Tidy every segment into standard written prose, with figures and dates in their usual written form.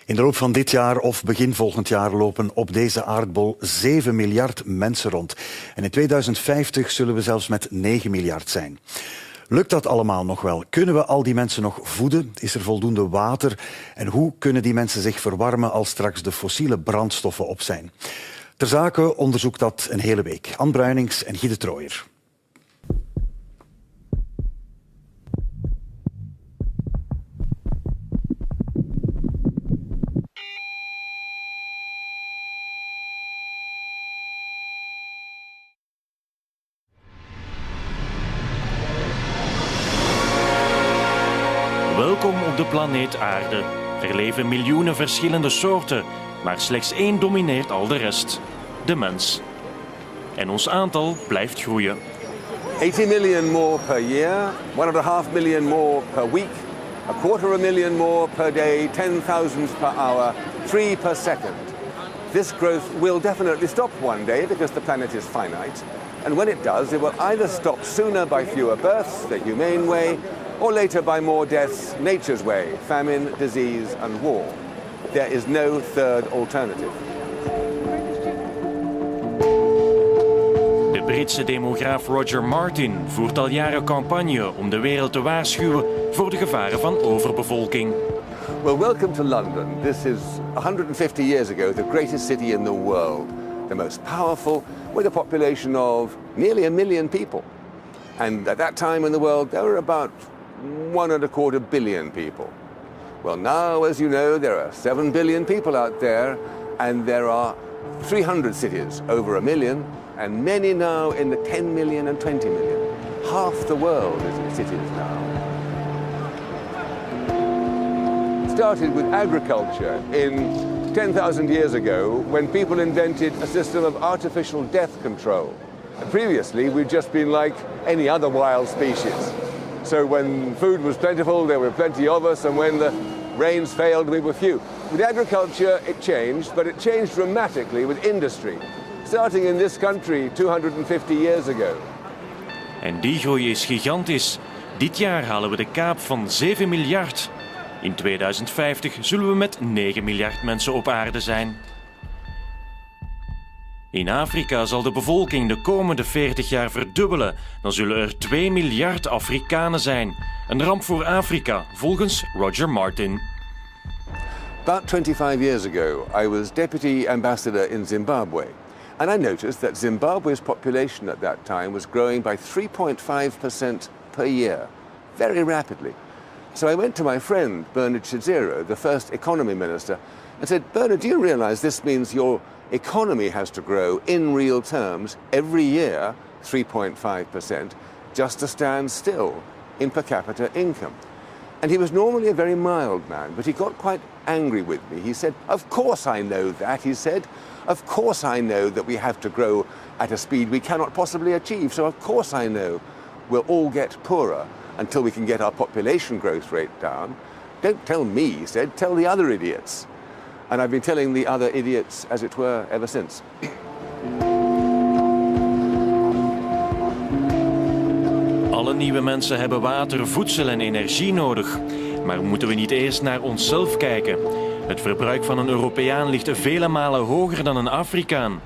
In de loop van dit jaar of begin volgend jaar lopen op deze aardbol 7 miljard mensen rond. En in 2050 zullen we zelfs met 9 miljard zijn. Lukt dat allemaal nog wel? Kunnen we al die mensen nog voeden? Is er voldoende water? En hoe kunnen die mensen zich verwarmen als straks de fossiele brandstoffen op zijn? Ter zake onderzoekt dat een hele week. Anne Bruinings en Guy de Trooijer. Welkom op de planeet Aarde. Er leven miljoenen verschillende soorten, maar slechts één domineert al de rest: de mens. En ons aantal blijft groeien. 80 million more per year, 1.5 million more per week, 250,000 more per day, 10,000 per hour, 3 per second. This growth will definitely stop one day because the planet is finite. And when it does, it will either stop sooner by fewer births, the humane way, or later by more deaths, nature's way, famine, disease and war. There is no third alternative. De Britse demograaf Roger Martin voert al jaren campagne om de wereld te waarschuwen voor de gevaren van overbevolking. Well, welcome to London. This is 150 years ago the greatest city in the world, the most powerful, with a population of nearly 1 million people. And at that time in the world there were about 1.25 billion people. Well, now, as you know, there are 7 billion people out there, and there are 300 cities over 1 million, and many now in the 10 million and 20 million. Half the world is in cities now. It started with agriculture in 10,000 years ago, when people invented a system of artificial death control. And previously, we'd just been like any other wild species. So when food was plentiful, there were plenty of us, and when the rains failed, we were few. With agriculture, it changed, but it changed dramatically with industry, starting in this country 250 years ago. En die groei is gigantisch. Dit jaar halen we de kaap van 7 miljard. In 2050 zullen we met 9 miljard mensen op aarde zijn. In Afrika zal de bevolking de komende 40 jaar verdubbelen. Dan zullen er 2 miljard Afrikanen zijn. Een ramp voor Afrika, volgens Roger Martin. About 25 years ago, I was deputy ambassador in Zimbabwe. And I noticed that Zimbabwe's population at that time was growing by 3.5% per year, very rapidly. So I went to my friend, Bernard Chizero, the first economy minister, and said, Bernard, do you realize this means your economy has to grow in real terms every year, 3.5%, just to stand still in per capita income? And he was normally a very mild man, but he got quite angry with me. He said, of course I know that, he said. Of course I know that we have to grow at a speed we cannot possibly achieve. So of course I know we'll all get poorer until we can get our population growth rate down. Don't tell me, he said, tell the other idiots. And I've been telling the other idiots, as it were, ever since. Alle nieuwe mensen hebben water, voedsel en energie nodig. Maar moeten we niet eerst naar onszelf kijken? Het verbruik van een Europeaan ligt vele malen hoger dan een Afrikaan.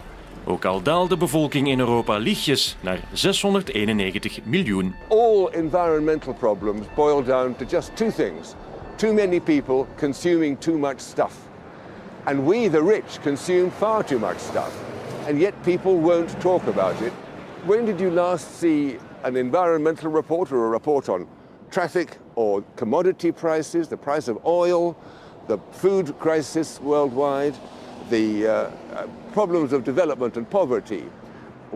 Ook al daalt de bevolking in Europa lichtjes naar 691 miljoen. All environmental problems boil down to just two things. Too many people consuming too much stuff. And we, the rich, consume far too much stuff. And yet people won't talk about it. When did you last see an environmental report or a report on traffic or commodity prices, the price of oil, the food crisis worldwide, the problems of development and poverty,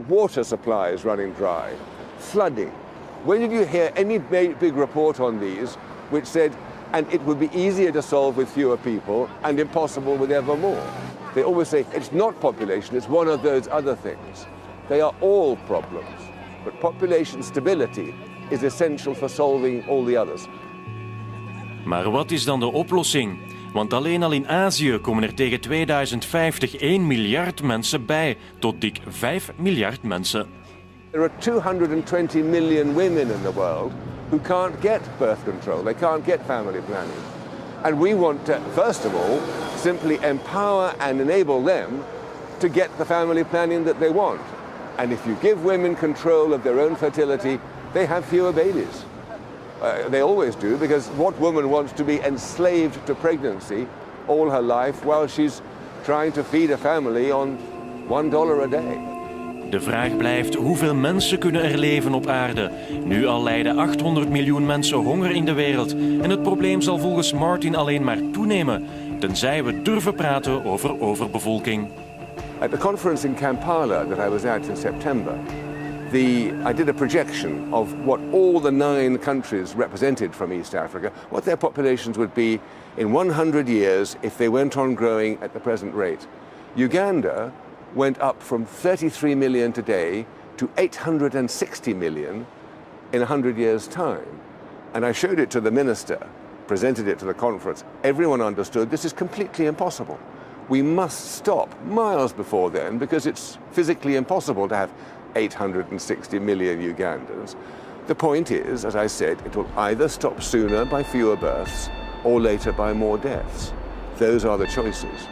water supplies running dry, flooding? When did you hear any big report on these which said, and it would be easier to solve with fewer people and impossible with ever more? They always say, it's not population, it's one of those other things. They are all problems, but population stability is essential for solving all the others. Maar wat is dan de oplossing? Want alleen al in Azië komen er tegen 2050 1 miljard mensen bij, tot dik 5 miljard mensen. There are 220 million women in the world who can't get birth control, they can't get family planning. And we want to, first of all, simply empower and enable them to get the family planning that they want. And if you give women control of their own fertility, they have fewer babies. They always do, because what woman wants to be enslaved to pregnancy all her life while she's trying to feed a family on $1 a day? De vraag blijft: hoeveel mensen kunnen er leven op aarde? Nu al lijden 800 miljoen mensen honger in de wereld. En het probleem zal volgens Martin alleen maar toenemen, tenzij we durven praten over overbevolking. At the conference in Kampala that I was at in September, I did a projection of what all the 9 countries represented from East Africa, what their populations would be in 100 years if they went on growing at the present rate. Uganda went up from 33 million today to 860 million in 100 years' time. And I showed it to the minister, presented it to the conference. Everyone understood this is completely impossible. We must stop miles before then, because it's physically impossible to have 860 million Ugandans. The point is, as I said, it will either stop sooner by fewer births or later by more deaths. Those are the choices.